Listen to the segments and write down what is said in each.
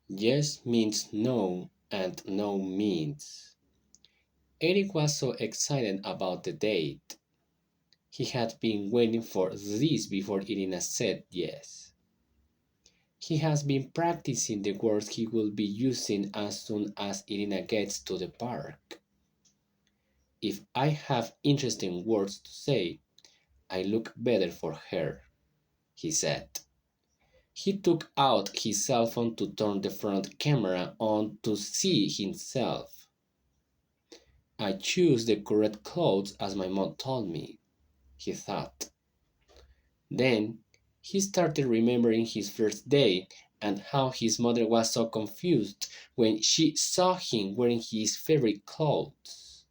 Yes means no and no means. Eric was so excited about the date. He had been waiting for this before Irina said yes. He has been practicing the words he will be using as soon as Irina gets to the park. If I have interesting words to say, I look better for her, he said. He took out his cell phone to turn the front camera on to see himself. I choose the correct clothes as my mom told me, he thought. Then he started remembering his first day and how his mother was so confused when she saw him wearing his favorite clothes.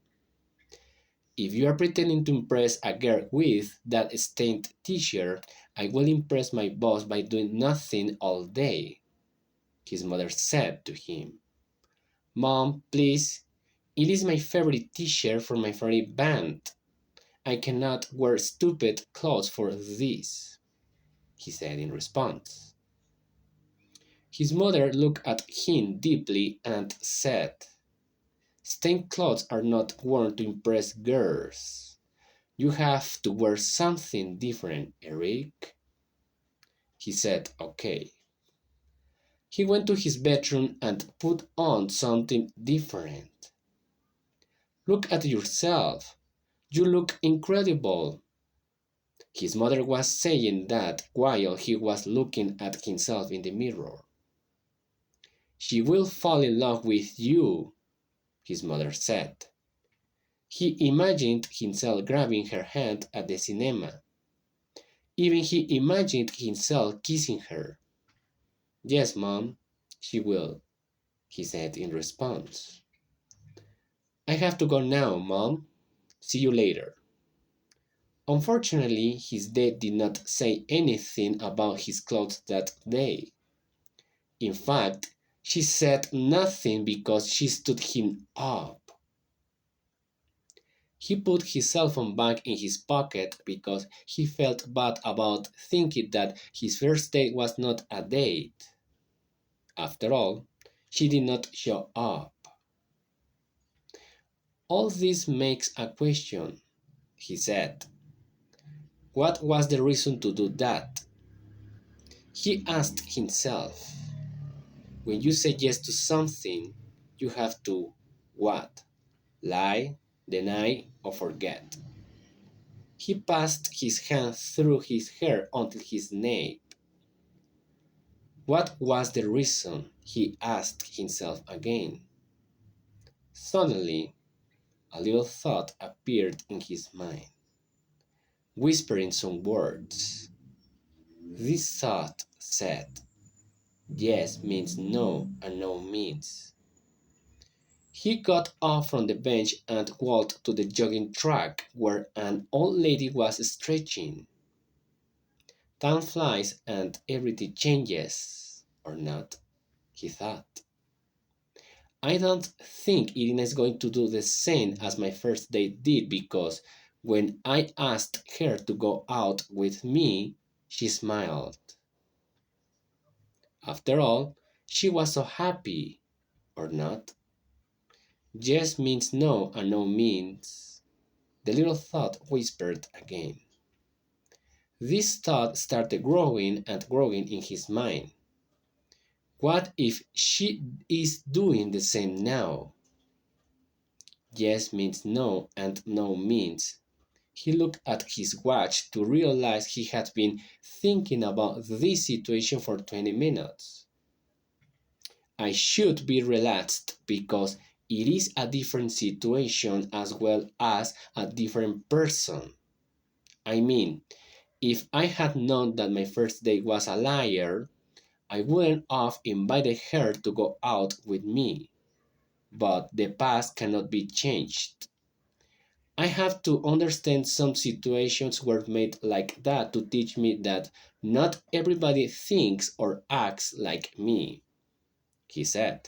If you are pretending to impress a girl with that stained t-shirt, I will impress my boss by doing nothing all day, his mother said to him. Mom, please, it is my favorite t-shirt for my favorite band. I cannot wear stupid clothes for this, he said in response. His mother looked at him deeply and said, stained clothes are not worn to impress girls. You have to wear something different, Eric. He said, okay. He went to his bedroom and put on something different. Look at yourself. You look incredible. His mother was saying that while he was looking at himself in the mirror. She will fall in love with you, his mother said. He imagined himself grabbing her hand at the cinema. Even he imagined himself kissing her. Yes, Mom, she will, he said in response. I have to go now, Mom. See you later. Unfortunately, his dad did not say anything about his clothes that day. In fact, she said nothing because she stood him up. He put his cell phone back in his pocket because he felt bad about thinking that his first date was not a date. After all, she did not show up. All this makes a question, he said. What was the reason to do that? He asked himself. When you say yes to something, you have to what? Lie, deny, or forget. He passed his hand through his hair until his nape. What was the reason? He asked himself again. Suddenly, a little thought appeared in his mind, whispering some words. This thought said, yes means no and no means. He got off from the bench and walked to the jogging track where an old lady was stretching. Time flies and everything changes, or not, he thought. I don't think Irina is going to do the same as my first date did because when I asked her to go out with me, she smiled. After all, she was so happy, or not? Yes means no and no means. The little thought whispered again. This thought started growing and growing in his mind. What if she is doing the same now? Yes means no and no means. He looked at his watch to realize he had been thinking about this situation for 20 minutes. I should be relaxed because it is a different situation as well as a different person. I mean, if I had known that my first date was a liar, I wouldn't have invited her to go out with me. But the past cannot be changed. I have to understand some situations were made like that to teach me that not everybody thinks or acts like me, he said.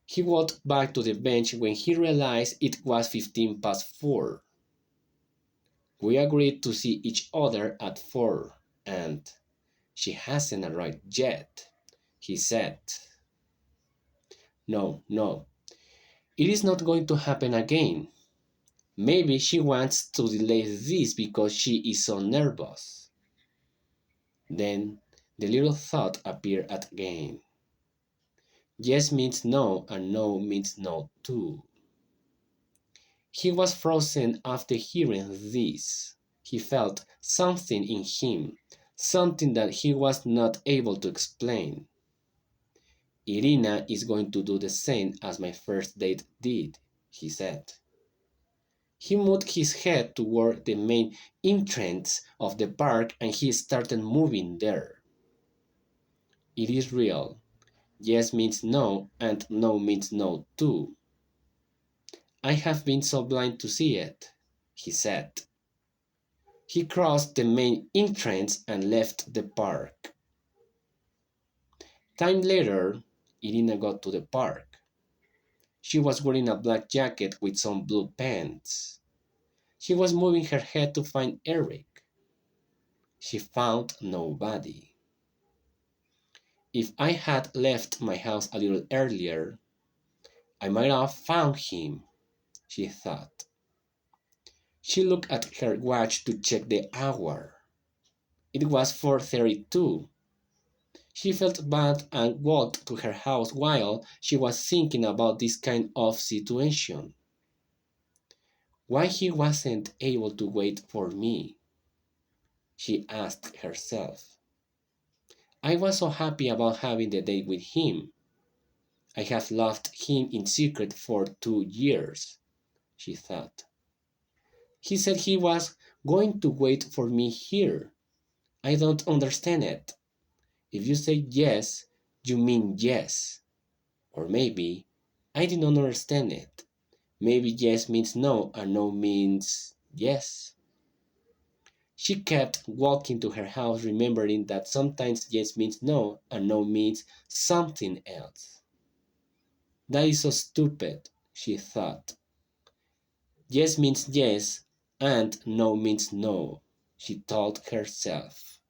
He walked back to the bench when he realized it was 15 past 4. We agreed to see each other at 4, and she hasn't arrived yet, he said. no, no. It is not going to happen again. Maybe she wants to delay this because she is so nervous. Then the little thought appeared again. Yes means no, and no means no too. He was frozen after hearing this. He felt something in him, something that he was not able to explain. Irina is going to do the same as my first date did, he said. He moved his head toward the main entrance of the park and he started moving there. It is real. Yes means no, and no means no too. I have been so blind to see it, he said. He crossed the main entrance and left the park. Time later, Irina got to the park. She was wearing a black jacket with some blue pants. She was moving her head to find Eric. She found nobody. If I had left my house a little earlier, I might have found him, she thought. She looked at her watch to check the hour. It was 4:32. She felt bad and walked to her house while she was thinking about this kind of situation. Why he wasn't able to wait for me? She asked herself. I was so happy about having the date with him. I have loved him in secret for 2 years, she thought. He said he was going to wait for me here. I don't understand it. If you say yes, you mean yes. Or maybe I did not understand it. Maybe yes means no and no means yes. She kept walking to her house, remembering that sometimes yes means no and no means something else. That is so stupid, she thought. Yes means yes and no means no, she told herself.